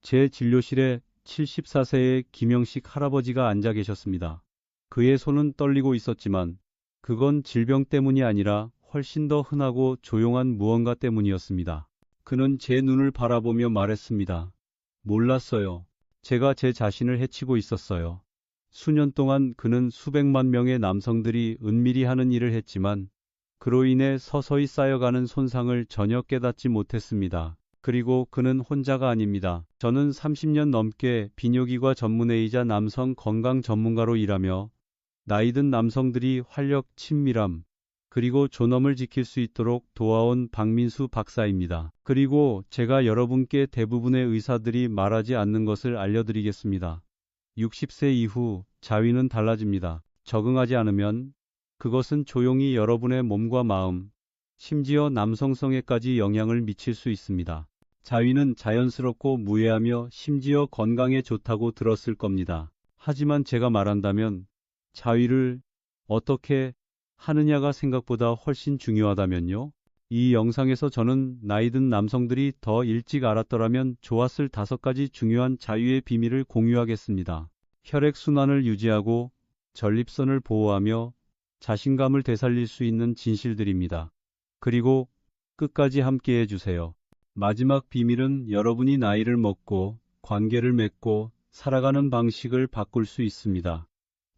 제 진료실에 74세의 김영식 할아버지가 앉아 계셨습니다. 그의 손은 떨리고 있었지만 그건 질병 때문이 아니라 훨씬 더 흔하고 조용한 무언가 때문이었습니다. 그는 제 눈을 바라보며 말했습니다. 몰랐어요. 제가 제 자신을 해치고 있었어요. 수년 동안 그는 수백만 명의 남성들이 은밀히 하는 일을 했지만 그로 인해 서서히 쌓여가는 손상을 전혀 깨닫지 못했습니다. 그리고 그는 혼자가 아닙니다. 저는 30년 넘게 비뇨기과 전문의이자 남성 건강 전문가로 일하며 나이든 남성들이 활력, 친밀함, 그리고 존엄을 지킬 수 있도록 도와온 박민수 박사입니다. 그리고 제가 여러분께 대부분의 의사들이 말하지 않는 것을 알려드리겠습니다. 60세 이후 자위는 달라집니다. 적응하지 않으면 그것은 조용히 여러분의 몸과 마음, 심지어 남성성에까지 영향을 미칠 수 있습니다. 자위는 자연스럽고 무해하며 심지어 건강에 좋다고 들었을 겁니다. 하지만 제가 말한다면 자위를 어떻게 하느냐가 생각보다 훨씬 중요하다면요. 이 영상에서 저는 나이든 남성들이 더 일찍 알았더라면 좋았을 5가지 중요한 자위의 비밀을 공유하겠습니다. 혈액순환을 유지하고 전립선을 보호하며 자신감을 되살릴 수 있는 진실들입니다. 그리고 끝까지 함께 해주세요. 마지막 비밀은 여러분이 나이를 먹고 관계를 맺고 살아가는 방식을 바꿀 수 있습니다.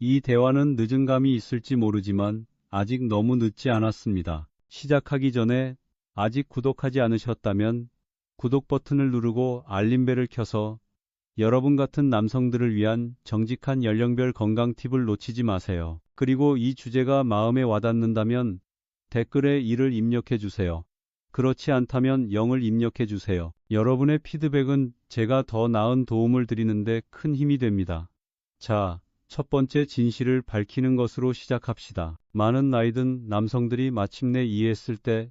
이 대화는 늦은 감이 있을지 모르지만 아직 너무 늦지 않았습니다. 시작하기 전에 아직 구독하지 않으셨다면 구독 버튼을 누르고 알림벨을 켜서 여러분 같은 남성들을 위한 정직한 연령별 건강 팁을 놓치지 마세요. 그리고 이 주제가 마음에 와닿는다면 댓글에 1을 입력해 주세요. 그렇지 않다면 0을 입력해 주세요. 여러분의 피드백은 제가 더 나은 도움을 드리는데 큰 힘이 됩니다. 자, 첫 번째 진실을 밝히는 것으로 시작합시다. 많은 나이든 남성들이 마침내 이해했을 때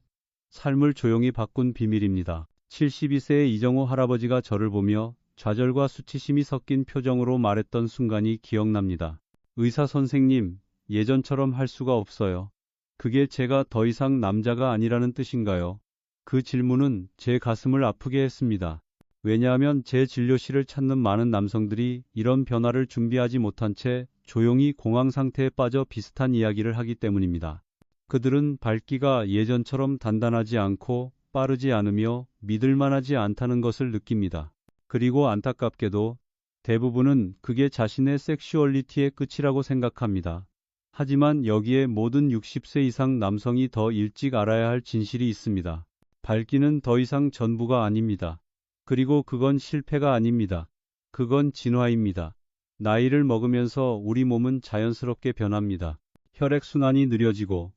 삶을 조용히 바꾼 비밀입니다. 72세의 이정호 할아버지가 저를 보며 좌절과 수치심이 섞인 표정으로 말했던 순간이 기억납니다. 의사 선생님, 예전처럼 할 수가 없어요. 그게 제가 더 이상 남자가 아니라는 뜻인가요? 그 질문은 제 가슴을 아프게 했습니다. 왜냐하면 제 진료실을 찾는 많은 남성들이 이런 변화를 준비하지 못한 채 조용히 공황 상태에 빠져 비슷한 이야기를 하기 때문입니다. 그들은 밝기가 예전처럼 단단하지 않고 빠르지 않으며 믿을만하지 않다는 것을 느낍니다. 그리고 안타깝게도 대부분은 그게 자신의 섹슈얼리티의 끝이라고 생각합니다. 하지만 여기에 모든 60세 이상 남성이 더 일찍 알아야 할 진실이 있습니다. 밝기는 더 이상 전부가 아닙니다. 그리고 그건 실패가 아닙니다. 그건 진화입니다. 나이를 먹으면서 우리 몸은 자연스럽게 변합니다. 혈액순환이 느려지고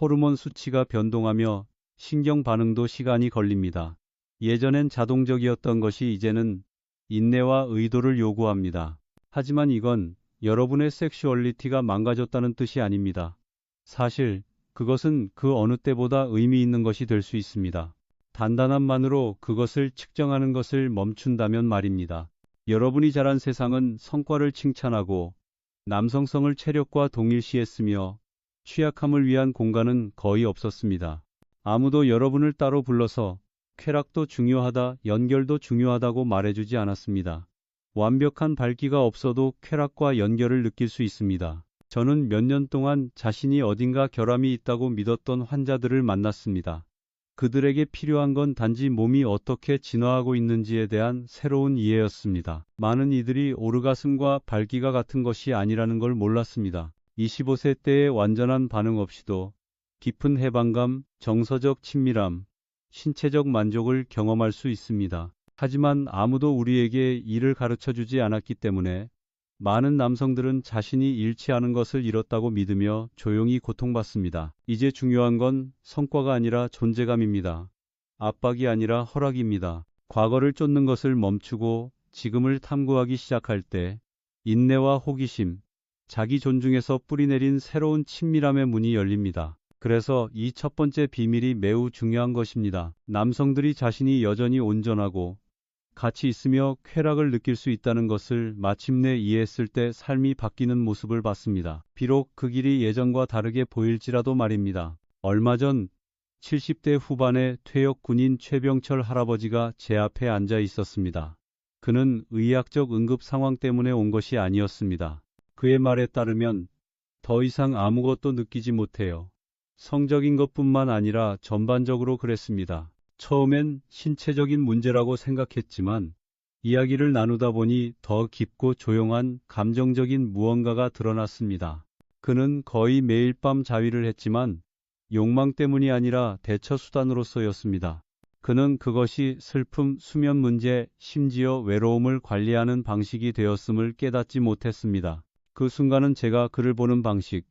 호르몬 수치가 변동하며 신경 반응도 시간이 걸립니다. 예전엔 자동적이었던 것이 이제는 인내와 의도를 요구합니다. 하지만 이건 여러분의 섹슈얼리티가 망가졌다는 뜻이 아닙니다. 사실 그것은 그 어느 때보다 의미 있는 것이 될 수 있습니다. 단단함만으로 그것을 측정하는 것을 멈춘다면 말입니다. 여러분이 자란 세상은 성과를 칭찬하고 남성성을 체력과 동일시했으며 취약함을 위한 공간은 거의 없었습니다. 아무도 여러분을 따로 불러서 쾌락도 중요하다, 연결도 중요하다고 말해주지 않았습니다. 완벽한 밝기가 없어도 쾌락과 연결을 느낄 수 있습니다. 저는 몇 년 동안 자신이 어딘가 결함이 있다고 믿었던 환자들을 만났습니다. 그들에게 필요한 건 단지 몸이 어떻게 진화하고 있는지에 대한 새로운 이해였습니다. 많은 이들이 오르가슴과 밝기가 같은 것이 아니라는 걸 몰랐습니다. 25세 때의 완전한 반응 없이도 깊은 해방감, 정서적 친밀함, 신체적 만족을 경험할 수 있습니다. 하지만 아무도 우리에게 이를 가르쳐주지 않았기 때문에 많은 남성들은 자신이 잃지 않은 것을 잃었다고 믿으며 조용히 고통받습니다. 이제 중요한 건 성과가 아니라 존재감입니다. 압박이 아니라 허락입니다. 과거를 쫓는 것을 멈추고 지금을 탐구하기 시작할 때 인내와 호기심, 자기 존중에서 뿌리내린 새로운 친밀함의 문이 열립니다. 그래서 이 첫 번째 비밀이 매우 중요한 것입니다. 남성들이 자신이 여전히 온전하고 같이 있으며 쾌락을 느낄 수 있다는 것을 마침내 이해했을 때 삶이 바뀌는 모습을 봤습니다. 비록 그 길이 예전과 다르게 보일지라도 말입니다. 얼마 전 70대 후반의 퇴역 군인 최병철 할아버지가 제 앞에 앉아 있었습니다. 그는 의학적 응급 상황 때문에 온 것이 아니었습니다. 그의 말에 따르면 더 이상 아무것도 느끼지 못해요. 성적인 것뿐만 아니라 전반적으로 그랬습니다. 처음엔 신체적인 문제라고 생각했지만 이야기를 나누다 보니 더 깊고 조용한 감정적인 무언가가 드러났습니다. 그는 거의 매일 밤 자위를 했지만 욕망 때문이 아니라 대처 수단으로서였습니다. 그는 그것이 슬픔, 수면 문제, 심지어 외로움을 관리하는 방식이 되었음을 깨닫지 못했습니다. 그 순간은 제가 그를 보는 방식,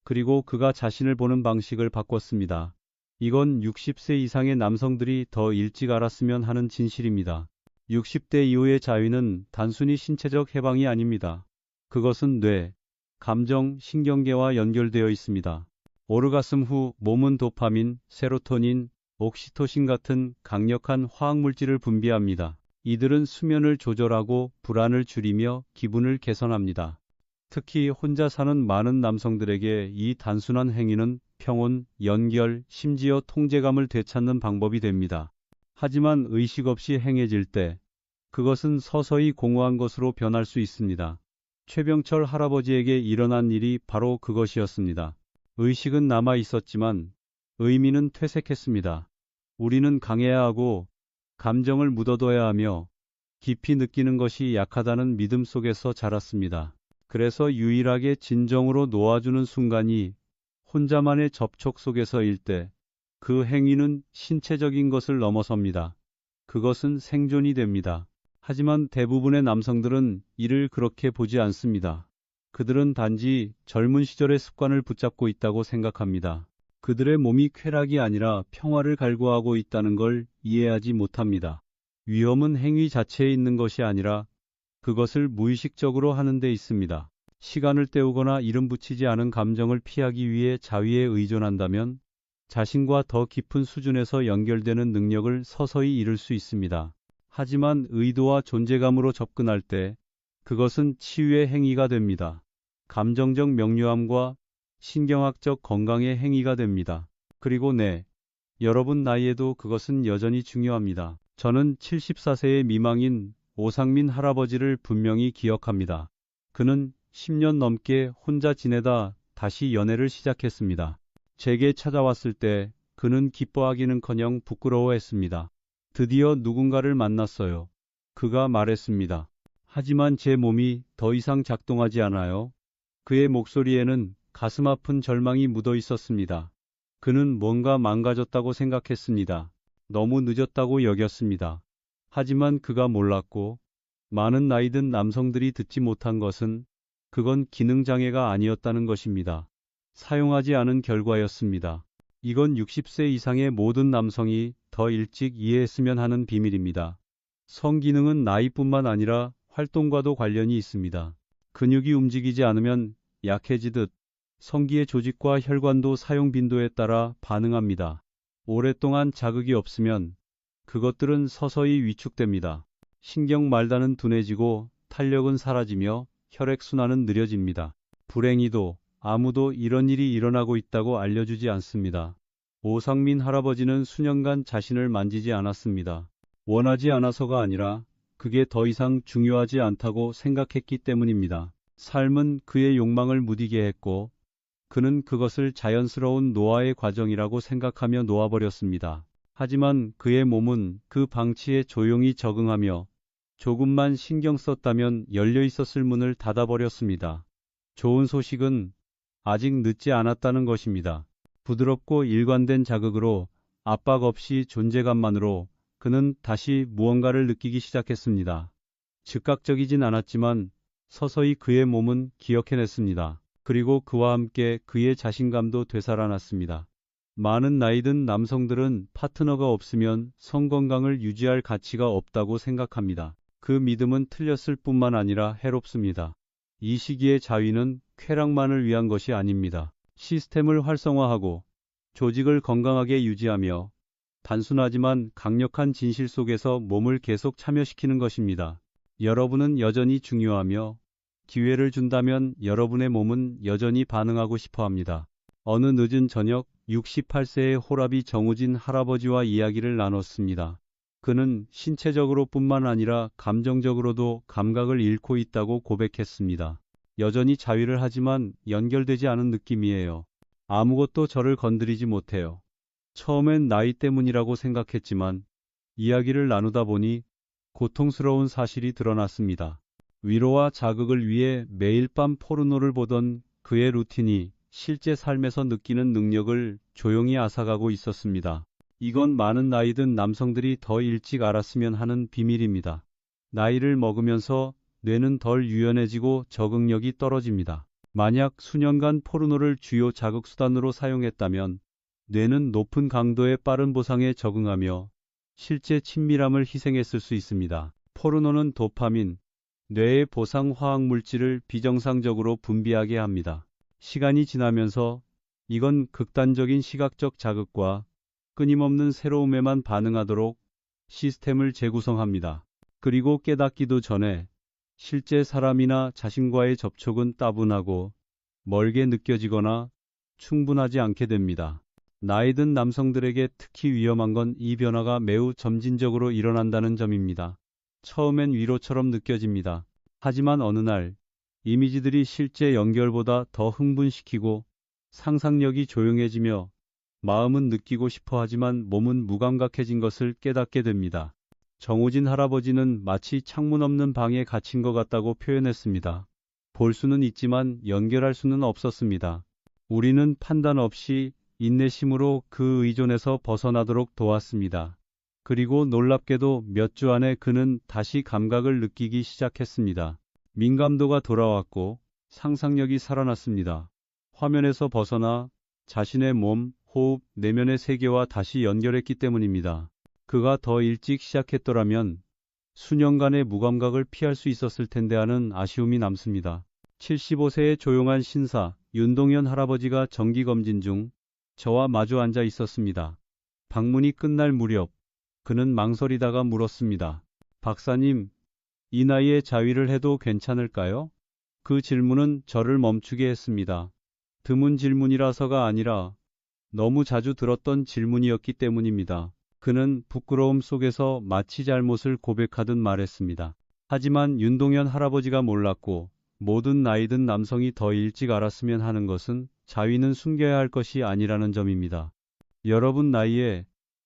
그리고 그가 자신을 보는 방식을 바꿨습니다. 이건 60세 이상의 남성들이 더 일찍 알았으면 하는 진실입니다. 60대 이후의 자위는 단순히 신체적 해방이 아닙니다. 그것은 뇌, 감정, 신경계와 연결되어 있습니다. 오르가슴 후 몸은 도파민, 세로토닌, 옥시토신 같은 강력한 화학물질을 분비합니다. 이들은 수면을 조절하고 불안을 줄이며 기분을 개선합니다. 특히 혼자 사는 많은 남성들에게 이 단순한 행위는 평온, 연결, 심지어 통제감을 되찾는 방법이 됩니다. 하지만 의식 없이 행해질 때 그것은 서서히 공허한 것으로 변할 수 있습니다. 최병철 할아버지에게 일어난 일이 바로 그것이었습니다. 의식은 남아 있었지만 의미는 퇴색했습니다. 우리는 강해야 하고 감정을 묻어둬야 하며 깊이 느끼는 것이 약하다는 믿음 속에서 자랐습니다. 그래서 유일하게 진정으로 놓아주는 순간이 혼자만의 접촉 속에서일 때 그 행위는 신체적인 것을 넘어섭니다. 그것은 생존이 됩니다. 하지만 대부분의 남성들은 이를 그렇게 보지 않습니다. 그들은 단지 젊은 시절의 습관을 붙잡고 있다고 생각합니다. 그들의 몸이 쾌락이 아니라 평화를 갈구하고 있다는 걸 이해하지 못합니다. 위험은 행위 자체에 있는 것이 아니라 그것을 무의식적으로 하는 데 있습니다. 시간을 때우거나 이름 붙이지 않은 감정을 피하기 위해 자위에 의존한다면 자신과 더 깊은 수준에서 연결되는 능력을 서서히 잃을 수 있습니다. 하지만 의도와 존재감으로 접근할 때 그것은 치유의 행위가 됩니다. 감정적 명료함과 신경학적 건강의 행위가 됩니다. 그리고 네, 여러분 나이에도 그것은 여전히 중요합니다. 저는 74세의 미망인 오상민 할아버지를 분명히 기억합니다. 그는 10년 넘게 혼자 지내다 다시 연애를 시작했습니다. 제게 찾아왔을 때 그는 기뻐하기는커녕 부끄러워했습니다. 드디어 누군가를 만났어요. 그가 말했습니다. 하지만 제 몸이 더 이상 작동하지 않아요. 그의 목소리에는 가슴 아픈 절망이 묻어 있었습니다. 그는 뭔가 망가졌다고 생각했습니다. 너무 늦었다고 여겼습니다. 하지만 그가 몰랐고 많은 나이 든 남성들이 듣지 못한 것은 그건 기능장애가 아니었다는 것입니다. 사용하지 않은 결과였습니다. 이건 60세 이상의 모든 남성이 더 일찍 이해했으면 하는 비밀입니다. 성기능은 나이뿐만 아니라 활동과도 관련이 있습니다. 근육이 움직이지 않으면 약해지듯 성기의 조직과 혈관도 사용 빈도에 따라 반응합니다. 오랫동안 자극이 없으면 그것들은 서서히 위축됩니다. 신경 말단은 둔해지고 탄력은 사라지며 혈액순환은 느려집니다. 불행히도 아무도 이런 일이 일어나고 있다고 알려주지 않습니다. 오상민 할아버지는 수년간 자신을 만지지 않았습니다. 원하지 않아서가 아니라 그게 더 이상 중요하지 않다고 생각했기 때문입니다. 삶은 그의 욕망을 무디게 했고 그는 그것을 자연스러운 노화의 과정이라고 생각하며 놓아버렸습니다. 하지만 그의 몸은 그 방치에 조용히 적응하며 조금만 신경 썼다면 열려 있었을 문을 닫아버렸습니다. 좋은 소식은 아직 늦지 않았다는 것입니다. 부드럽고 일관된 자극으로 압박 없이 존재감만으로 그는 다시 무언가를 느끼기 시작했습니다. 즉각적이진 않았지만 서서히 그의 몸은 기억해냈습니다. 그리고 그와 함께 그의 자신감도 되살아났습니다. 많은 나이든 남성들은 파트너가 없으면 성건강을 유지할 가치가 없다고 생각합니다. 그 믿음은 틀렸을 뿐만 아니라 해롭습니다. 이 시기의 자위는 쾌락만을 위한 것이 아닙니다. 시스템을 활성화하고 조직을 건강하게 유지하며 단순하지만 강력한 진실 속에서 몸을 계속 참여시키는 것입니다. 여러분은 여전히 중요하며 기회를 준다면 여러분의 몸은 여전히 반응하고 싶어 합니다. 어느 늦은 저녁 68세의 호라비 정우진 할아버지와 이야기를 나눴습니다. 그는 신체적으로뿐만 아니라 감정적으로도 감각을 잃고 있다고 고백했습니다. 여전히 자위를 하지만 연결되지 않은 느낌이에요. 아무것도 저를 건드리지 못해요. 처음엔 나이 때문이라고 생각했지만 이야기를 나누다 보니 고통스러운 사실이 드러났습니다. 위로와 자극을 위해 매일 밤 포르노를 보던 그의 루틴이 실제 삶에서 느끼는 능력을 조용히 앗아가고 있었습니다. 이건 많은 나이 든 남성들이 더 일찍 알았으면 하는 비밀입니다. 나이를 먹으면서 뇌는 덜 유연해지고 적응력이 떨어집니다. 만약 수년간 포르노를 주요 자극수단으로 사용했다면 뇌는 높은 강도의 빠른 보상에 적응하며 실제 친밀함을 희생했을 수 있습니다. 포르노는 도파민, 뇌의 보상 화학 물질을 비정상적으로 분비하게 합니다. 시간이 지나면서 이건 극단적인 시각적 자극과 끊임없는 새로움에만 반응하도록 시스템을 재구성합니다. 그리고 깨닫기도 전에 실제 사람이나 자신과의 접촉은 따분하고 멀게 느껴지거나 충분하지 않게 됩니다. 나이 든 남성들에게 특히 위험한 건 이 변화가 매우 점진적으로 일어난다는 점입니다. 처음엔 위로처럼 느껴집니다. 하지만 어느 날 이미지들이 실제 연결보다 더 흥분시키고 상상력이 조용해지며 마음은 느끼고 싶어 하지만 몸은 무감각해진 것을 깨닫게 됩니다. 정우진 할아버지는 마치 창문 없는 방에 갇힌 것 같다고 표현했습니다. 볼 수는 있지만 연결할 수는 없었습니다. 우리는 판단 없이 인내심으로 그 의존에서 벗어나도록 도왔습니다. 그리고 놀랍게도 몇 주 안에 그는 다시 감각을 느끼기 시작했습니다. 민감도가 돌아왔고 상상력이 살아났습니다. 화면에서 벗어나 자신의 몸, 호흡, 내면의 세계와 다시 연결했기 때문입니다. 그가 더 일찍 시작했더라면 수년간의 무감각을 피할 수 있었을 텐데 하는 아쉬움이 남습니다. 75세의 조용한 신사, 윤동현 할아버지가 정기검진 중 저와 마주 앉아 있었습니다. 방문이 끝날 무렵 그는 망설이다가 물었습니다. 박사님, 이 나이에 자위를 해도 괜찮을까요? 그 질문은 저를 멈추게 했습니다. 드문 질문이라서가 아니라 너무 자주 들었던 질문이었기 때문입니다. 그는 부끄러움 속에서 마치 잘못을 고백하듯 말했습니다. 하지만 윤동현 할아버지가 몰랐고 모든 나이 든 남성이 더 일찍 알았으면 하는 것은 자위는 숨겨야 할 것이 아니라는 점입니다. 여러분 나이에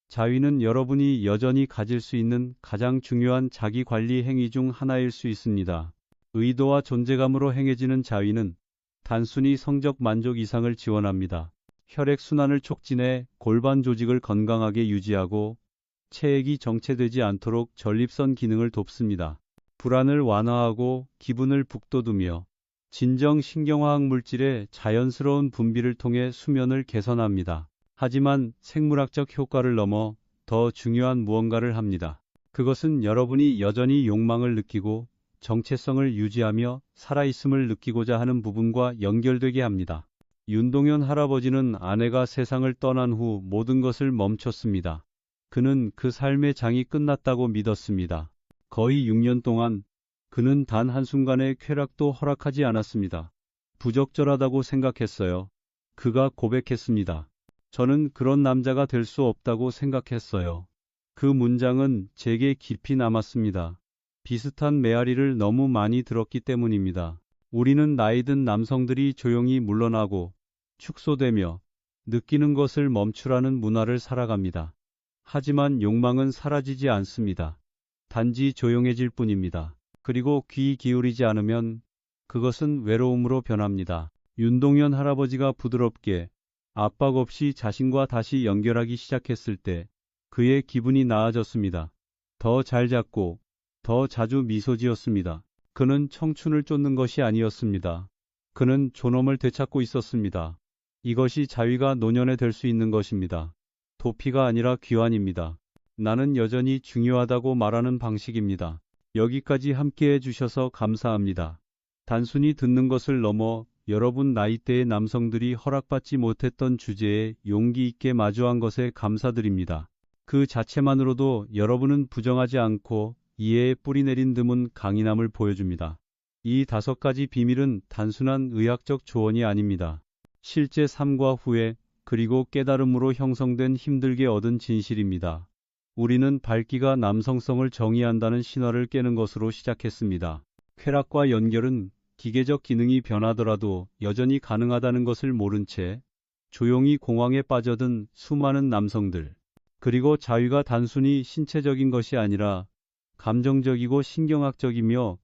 자위는 여러분이 여전히 가질 수 있는 가장 중요한 자기관리 행위 중 하나일 수 있습니다. 의도와 존재감으로 행해지는 자위는 단순히 성적 만족 이상을 지원합니다. 혈액순환을 촉진해 골반 조직을 건강하게 유지하고 체액이 정체되지 않도록 전립선 기능을 돕습니다. 불안을 완화하고 기분을 북돋우며 진정신경화학 물질의 자연스러운 분비를 통해 수면을 개선합니다. 하지만 생물학적 효과를 넘어 더 중요한 무언가를 합니다. 그것은 여러분이 여전히 욕망을 느끼고 정체성을 유지하며 살아있음을 느끼고자 하는 부분과 연결되게 합니다. 윤동현 할아버지는 아내가 세상을 떠난 후 모든 것을 멈췄습니다. 그는 그 삶의 장이 끝났다고 믿었습니다. 거의 6년 동안 그는 단 한순간의 쾌락도 허락하지 않았습니다. 부적절하다고 생각했어요. 그가 고백했습니다. 저는 그런 남자가 될 수 없다고 생각했어요. 그 문장은 제게 깊이 남았습니다. 비슷한 메아리를 너무 많이 들었기 때문입니다. 우리는 나이 든 남성들이 조용히 물러나고 축소되며 느끼는 것을 멈추라는 문화를 살아갑니다. 하지만 욕망은 사라지지 않습니다. 단지 조용해질 뿐입니다. 그리고 귀 기울이지 않으면 그것은 외로움으로 변합니다. 윤동현 할아버지가 부드럽게 압박 없이 자신과 다시 연결하기 시작했을 때 그의 기분이 나아졌습니다. 더 잘 잡고 더 자주 미소 지었습니다. 그는 청춘을 쫓는 것이 아니었습니다. 그는 존엄을 되찾고 있었습니다. 이것이 자위가 노년에 될 수 있는 것입니다. 도피가 아니라 귀환입니다. 나는 여전히 중요하다고 말하는 방식입니다. 여기까지 함께해 주셔서 감사합니다. 단순히 듣는 것을 넘어 여러분 나이대의 남성들이 허락받지 못했던 주제에 용기 있게 마주한 것에 감사드립니다. 그 자체만으로도 여러분은 부정하지 않고 이해의 뿌리 내린 드문 강인함을 보여줍니다. 이 5가지 비밀은 단순한 의학적 조언이 아닙니다. 실제 삶과 후회, 그리고 깨달음으로 형성된 힘들게 얻은 진실입니다. 우리는 밝기가 남성성을 정의한다는 신화를 깨는 것으로 시작했습니다. 쾌락과 연결은 기계적 기능이 변하더라도 여전히 가능하다는 것을 모른 채 조용히 공황에 빠져든 수많은 남성들. 그리고 자유가 단순히 신체적인 것이 아니라 감정적이고 신경학적이며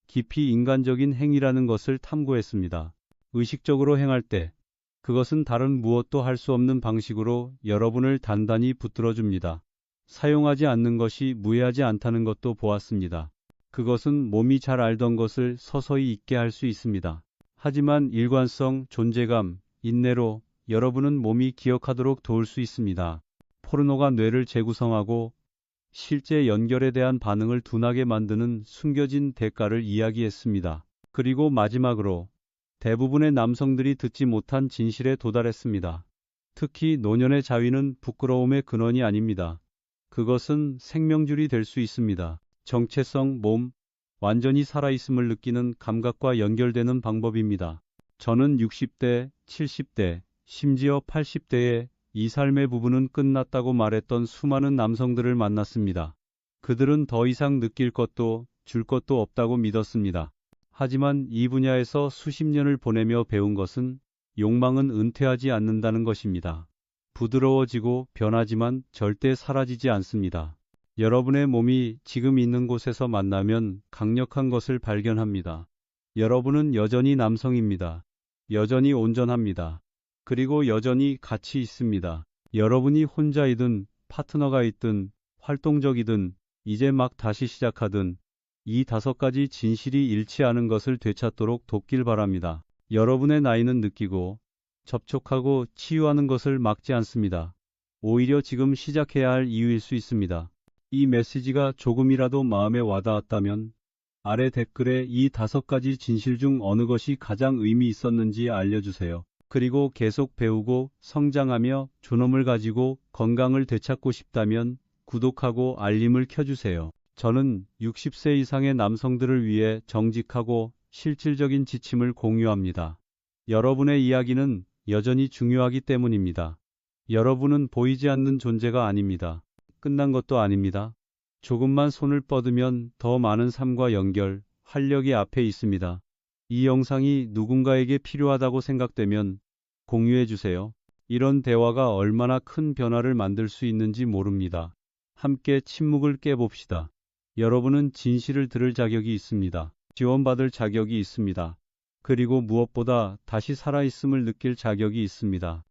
깊이 인간적인 행위라는 것을 탐구했습니다. 의식적으로 행할 때 그것은 다른 무엇도 할 수 없는 방식으로 여러분을 단단히 붙들어줍니다. 사용하지 않는 것이 무해하지 않다는 것도 보았습니다. 그것은 몸이 잘 알던 것을 서서히 잊게 할 수 있습니다. 하지만 일관성, 존재감, 인내로 여러분은 몸이 기억하도록 도울 수 있습니다. 포르노가 뇌를 재구성하고 실제 연결에 대한 반응을 둔하게 만드는 숨겨진 대가를 이야기했습니다. 그리고 마지막으로 대부분의 남성들이 듣지 못한 진실에 도달했습니다. 특히 노년의 자위는 부끄러움의 근원이 아닙니다. 그것은 생명줄이 될 수 있습니다. 정체성, 몸, 완전히 살아있음을 느끼는 감각과 연결되는 방법입니다. 저는 60대, 70대, 심지어 80대에 이 삶의 부분은 끝났다고 말했던 수많은 남성들을 만났습니다. 그들은 더 이상 느낄 것도 줄 것도 없다고 믿었습니다. 하지만 이 분야에서 수십 년을 보내며 배운 것은 욕망은 은퇴하지 않는다는 것입니다. 부드러워지고 변하지만 절대 사라지지 않습니다. 여러분의 몸이 지금 있는 곳에서 만나면 강력한 것을 발견합니다. 여러분은 여전히 남성입니다. 여전히 온전합니다. 그리고 여전히 가치 있습니다. 여러분이 혼자이든 파트너가 있든 활동적이든 이제 막 다시 시작하든 이 5가지 진실이 일치하는 것을 되찾도록 돕길 바랍니다. 여러분의 나이는 느끼고 접촉하고 치유하는 것을 막지 않습니다. 오히려 지금 시작해야 할 이유일 수 있습니다. 이 메시지가 조금이라도 마음에 와닿았다면 아래 댓글에 이 5가지 진실 중 어느 것이 가장 의미 있었는지 알려주세요. 그리고 계속 배우고 성장하며 존엄을 가지고 건강을 되찾고 싶다면 구독하고 알림을 켜주세요. 저는 60세 이상의 남성들을 위해 정직하고 실질적인 지침을 공유합니다. 여러분의 이야기는 여전히 중요하기 때문입니다. 여러분은 보이지 않는 존재가 아닙니다. 끝난 것도 아닙니다. 조금만 손을 뻗으면 더 많은 삶과 연결, 활력이 앞에 있습니다. 이 영상이 누군가에게 필요하다고 생각되면 공유해주세요. 이런 대화가 얼마나 큰 변화를 만들 수 있는지 모릅니다. 함께 침묵을 깨봅시다. 여러분은 진실을 들을 자격이 있습니다. 지원받을 자격이 있습니다. 그리고 무엇보다 다시 살아있음을 느낄 자격이 있습니다.